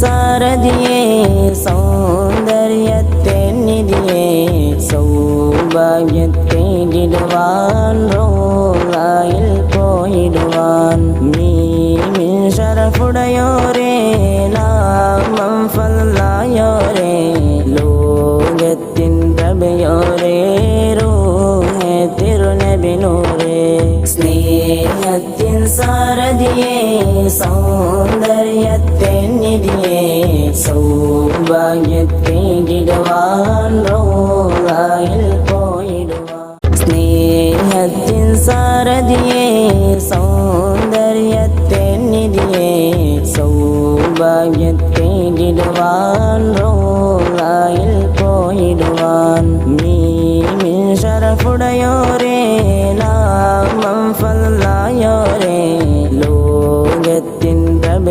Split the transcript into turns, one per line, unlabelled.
സാരഥിയേ സൗന്ദര്യത്തെ നിധിയേ സൗഭാഗ്യത്തേടിടുവാൻ റോളായിൽ പോയിടുവാൻ മീമിൻ ശരഫുടയോരേ നാമം ഫല്ലായോരേ ലോകത്തിൻ പ്രഭയോരേ റൂഹേ തിരുനബിനൂരേ സ്നേഹത്തിൻ സാരഥിയേ സൗന്ദര്യത്തെ നിധിയേ സൗഭാഗ്യത്തേടിടുവാൻ റോളായിൽ പോയിടുവാൻ സ്നേഹത്തിൻ സാരഥിയേ സൗന്ദര്യത്തെ നിധിയേ സൗഭാഗ്യത്തേടിടുവാൻ റോളായിൽ പോയിടുവാൻ മീമിൻ ശരഫുടയോരേ നാമം ഫല്ലായോരേ ലോകത്തിൻ പ്രഭ